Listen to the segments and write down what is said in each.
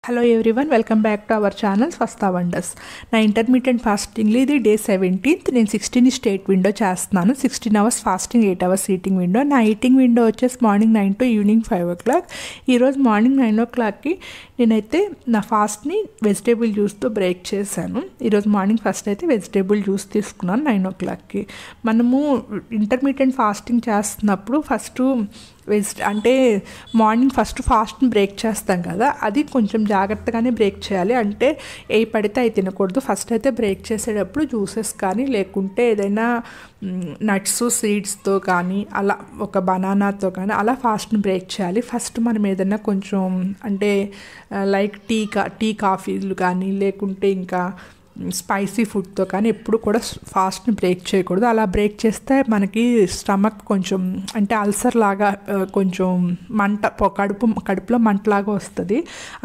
Hello everyone, welcome back to our channel Swasthya wonders. నా intermediate ఫాస్టింగ్లో ఇది day 17th. నేను 16 state window చేస్తున్నాను. 16 hours fasting, 8 hours eating window. నా eating window వచ్చేసి morning 9 to evening 5 o'clock. ఈరోజు morning 9 o'clockకి నేనైతే నా ఫాస్ట్ని వెజిటేబుల్ జ్యూస్తో బ్రేక్ చేశాను. ఈరోజు మార్నింగ్ ఫస్ట్ అయితే వెజిటేబుల్ జ్యూస్ తీసుకున్నాను 9 o'clockకి. మనము ఇంటర్మీడియట్ ఫాస్టింగ్ చేస్తున్నప్పుడు అంటే మార్నింగ్ ఫస్ట్ ఫాస్ట్ని బ్రేక్ చేస్తాం కదా, అది కొంచెం జాగ్రత్తగానే బ్రేక్ చేయాలి. అంటే ఏ పడితే అవి తినకూడదు. ఫస్ట్ అయితే బ్రేక్ చేసేటప్పుడు జ్యూసెస్ కానీ లేకుంటే ఏదైనా నట్స్ సీడ్స్తో కానీ అలా ఒక బనానాతో కానీ అలా ఫాస్ట్ని బ్రేక్ చేయాలి. ఫస్ట్ మనం ఏదైనా కొంచెం అంటే లైక్ టీ కాఫీలు కానీ లేకుంటే ఇంకా స్పైసీ ఫుడ్తో కానీ ఎప్పుడు కూడా ఫాస్ట్ని బ్రేక్ చేయకూడదు. అలా బ్రేక్ చేస్తే మనకి స్టమక్ కొంచెం అంటే అల్సర్ లాగా కొంచెం కడుపులో మంటలాగా వస్తుంది.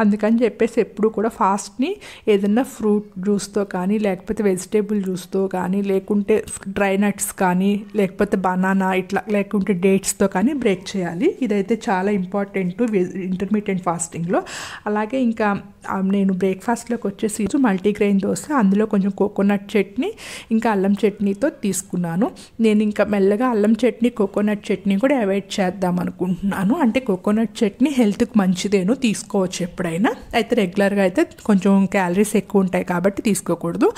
అందుకని చెప్పేసి ఎప్పుడు కూడా ఫాస్ట్ని ఏదైనా ఫ్రూట్ జ్యూస్తో కానీ లేకపోతే వెజిటేబుల్ జ్యూస్తో కానీ లేకుంటే డ్రై నట్స్ కానీ లేకపోతే బనానా ఇట్లా లేకుంటే డేట్స్తో కానీ బ్రేక్ చేయాలి. ఇదైతే చాలా ఇంపార్టెంట్ ఇంటర్మీడియట్ ఫాస్టింగ్లో. అలాగే ఇంకా నేను బ్రేక్ఫాస్ట్లోకి వచ్చేసి మల్టీగ్రెయిన్ దోశ, అందులో కొంచెం కోకోనట్ చట్నీ ఇంకా అల్లం చట్నీతో తీసుకున్నాను. నేను ఇంకా మెల్లగా అల్లం చట్నీ కోకోనట్ చట్నీ కూడా అవాయిడ్ చేద్దాం అనుకుంటున్నాను. అంటే కోకోనట్ చట్నీ హెల్త్కి మంచిదేను, తీసుకోవచ్చు ఎప్పుడైనా. అయితే రెగ్యులర్గా అయితే కొంచెం క్యాలరీస్ ఎక్కువ ఉంటాయి కాబట్టి తీసుకోకూడదు.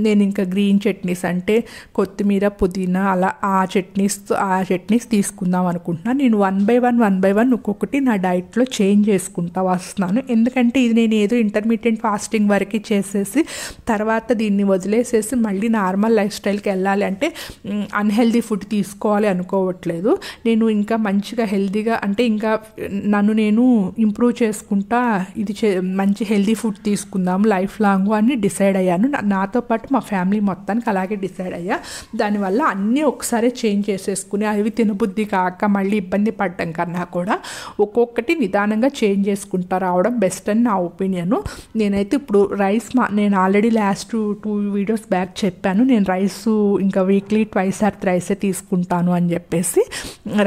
నేను ఇంకా గ్రీన్ చట్నీస్ అంటే కొత్తిమీర పుదీనా అలా ఆ చట్నీస్ తీసుకుందాం అనుకుంటున్నాను. నేను వన్ బై వన్ ఒక్కొక్కటి నా డైట్లో చేంజ్ చేసుకుంటా వస్తున్నాను. ఎందుకంటే ఇది నేను ఏదో ఇంటర్మీడియట్ ఫాస్టింగ్ వరకు చేసేసి తర్వాత దీన్ని వదిలేసేసి మళ్ళీ నార్మల్ లైఫ్ స్టైల్కి వెళ్ళాలి అంటే అన్హెల్దీ ఫుడ్ తీసుకోవాలి అనుకోవట్లేదు. నేను ఇంకా మంచిగా హెల్దీగా అంటే ఇంకా నన్ను నేను ఇంప్రూవ్ చేసుకుంటా ఇది మంచి హెల్దీ ఫుడ్ తీసుకుందాము లైఫ్ లాంగ్ అని డిసైడ్ అయ్యాను. నాతో పాటు మా ఫ్యామిలీ మొత్తానికి అలాగే డిసైడ్ అయ్యా. దానివల్ల అన్నీ ఒకసారి చేంజ్ చేసేసుకుని అవి తినబుద్ధి కాక మళ్ళీ ఇబ్బంది పడటం కన్నా కూడా ఒక్కొక్కటి నిదానంగా చేంజ్ చేసుకుంటా రావడం బెస్ట్ అని నా ఒపీనియన్. నేనైతే ఇప్పుడు రైస్ నేను ఆల్రెడీ లాస్ట్ 2 వీడియోస్ బ్యాక్ చెప్పాను, నేను రైస్ ఇంకా వీక్లీ 2 or 3 తీసుకుంటాను అని చెప్పేసి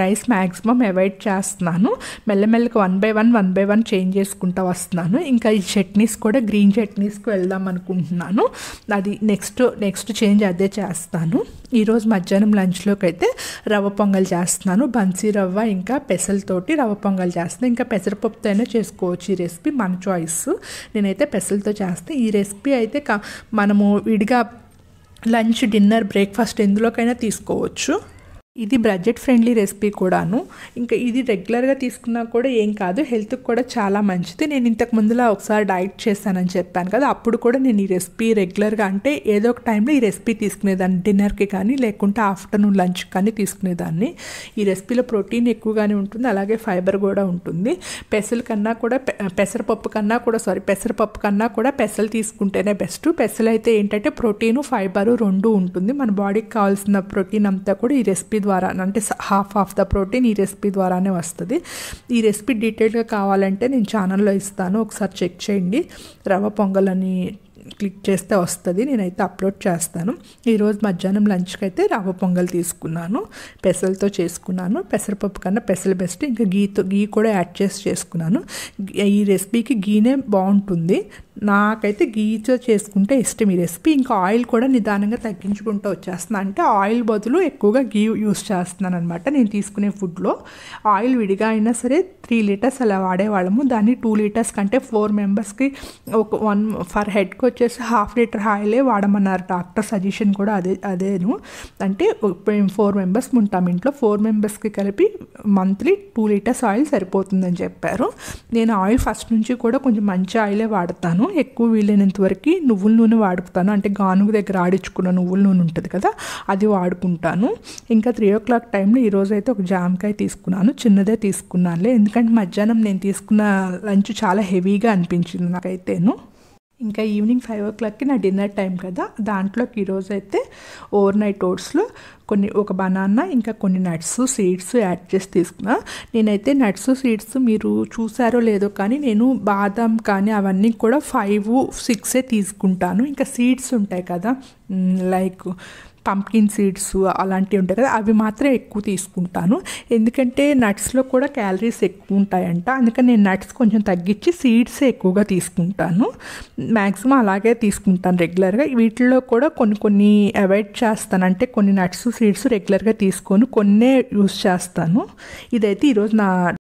రైస్ మ్యాక్సిమం అవాయిడ్ చేస్తున్నాను. మెల్లమెల్లగా వన్ బై వన్ చేంజ్ చేసుకుంటూ వస్తున్నాను. ఇంకా ఈ చట్నీస్ కూడా గ్రీన్ చట్నీస్కి వెళ్దాం అనుకుంటున్నాను. అది నెక్స్ట్ చేంజ్ అదే చేస్తాను. ఈరోజు మధ్యాహ్నం లంచ్లోకి అయితే రవ్వ పొంగల్ చేస్తున్నాను. బన్సీ రవ్వ ఇంకా పెసలతోటి రవ్వ పొంగల్ చేస్తున్నాను. ఇంకా పెసరపప్పుతో అయినా చేసుకోవచ్చు. ఈ రెసిపీ మన చాయిస్. నేనైతే పెసలతో చేస్తాను. ఈ రెసిపీ అయితే మనము విడిగా లంచ్, డిన్నర్, బ్రేక్ఫాస్ట్ ఎందులోకైనా తీసుకోవచ్చు. ఇది బడ్జెట్ ఫ్రెండ్లీ రెసిపీ కూడాను. ఇంకా ఇది రెగ్యులర్గా తీసుకున్నా కూడా ఏం కాదు, హెల్త్కి కూడా చాలా మంచిది. నేను ఇంతకు ముందులా ఒకసారి డైట్ చేశానని చెప్పాను కదా, అప్పుడు కూడా నేను ఈ రెసిపీ రెగ్యులర్గా అంటే ఏదో ఒక టైంలో ఈ రెసిపీ తీసుకునేదాన్ని. డిన్నర్కి కానీ లేకుంటే ఆఫ్టర్నూన్ లంచ్ కానీ తీసుకునేదాన్ని. ఈ రెసిపీలో ప్రోటీన్ ఎక్కువగానే ఉంటుంది, అలాగే ఫైబర్ కూడా ఉంటుంది. పెసరపప్పు కన్నా కూడా పెసలు తీసుకుంటేనే బెస్ట్. పెసలు అయితే ఏంటంటే ప్రోటీను ఫైబరు 2 ఉంటుంది. మన బాడీకి కావాల్సిన ప్రోటీన్ అంతా కూడా ఈ రెసిపీ ద్వారా అంటే హాఫ్ ఆఫ్ ద ప్రోటీన్ ఈ రెసిపీ ద్వారానే వస్తుంది. ఈ రెసిపీ డీటెయిల్గా కావాలంటే నేను ఛానల్లో ఇస్తాను, ఒకసారి చెక్ చేయండి. రవ్వ పొంగల్ అని క్లిక్ చేస్తే వస్తుంది, నేనైతే అప్లోడ్ చేస్తాను. ఈరోజు మధ్యాహ్నం లంచ్కి అయితే రవ్వ పొంగల్ తీసుకున్నాను, పెసలతో చేసుకున్నాను. పెసరపప్పు కన్నా పెసలు బెస్ట్. ఇంకా గీ కూడా యాడ్ చేసుకున్నాను. ఈ రెసిపీకి గీనే బాగుంటుంది. నాకైతే గీతో చేసుకుంటే ఇష్టం ఈ రెసిపీ. ఇంకా ఆయిల్ కూడా నిదానంగా తగ్గించుకుంటూ వచ్చేస్తున్నాను. అంటే ఆయిల్ బదులు ఎక్కువగా గీ యూస్ చేస్తున్నాను అనమాట. నేను తీసుకునే ఫుడ్లో ఆయిల్ విడిగా అయినా సరే 3 liters అలా వాడేవాళ్ళము. దాన్ని 2 liters కంటే 4 members ఒక 1 ఫర్ హెడ్కి వచ్చేసి 1/2 liter ఆయిలే వాడమన్నారు. డాక్టర్ సజెషన్ కూడా అదేను. అంటే 4 members ఉంటాం ఇంట్లో, 4 membersకి కలిపి మంత్లీ 2 liters ఆయిల్ సరిపోతుందని చెప్పారు. నేను ఆయిల్ ఫస్ట్ నుంచి కూడా కొంచెం మంచి ఆయిలే వాడతాను. ఎక్కువ వీలైనంత వరకు నువ్వుల నూనె వాడుతాను. అంటే గానుగ దగ్గర ఆడించుకున్న నువ్వుల నూనె ఉంటుంది కదా, అది వాడుకుంటాను. ఇంకా 3 o'clock టైంలో ఈరోజు అయితే ఒక జామకాయ తీసుకున్నాను. చిన్నదే తీసుకున్నానులే, ఎందుకంటే మధ్యాహ్నం నేను తీసుకున్న లంచ్ చాలా హెవీగా అనిపించింది నాకైతేను. ఇంకా ఈవినింగ్ 5 o'clockకి నా డిన్నర్ టైం కదా, దాంట్లోకి ఈరోజు అయితే ఓవర్ నైట్ ఓట్స్లో ఒక బనానా ఇంకా కొన్ని నట్స్ సీడ్స్ యాడ్ చేసి తీసుకున్నా. నేనైతే నట్స్ సీడ్స్ మీరు చూసారో లేదో కానీ నేను బాదం కానీ అవన్నీ కూడా 5-6 తీసుకుంటాను. ఇంకా సీడ్స్ ఉంటాయి కదా, లైక్ పంకిన్ సీడ్స్ అలాంటివి ఉంటాయి కదా, అవి మాత్రం ఎక్కువ తీసుకుంటాను. ఎందుకంటే నట్స్లో కూడా క్యాలరీస్ ఎక్కువ ఉంటాయంట, అందుకని నేను నట్స్ కొంచెం తగ్గించి సీడ్సే ఎక్కువగా తీసుకుంటాను. మ్యాక్సిమం అలాగే తీసుకుంటాను రెగ్యులర్గా. వీటిల్లో కూడా కొన్ని అవాయిడ్ చేస్తాను, అంటే కొన్ని నట్స్ సీడ్స్ రెగ్యులర్గా తీసుకొని కొన్నే యూస్ చేస్తాను. ఇదైతే ఈరోజు నా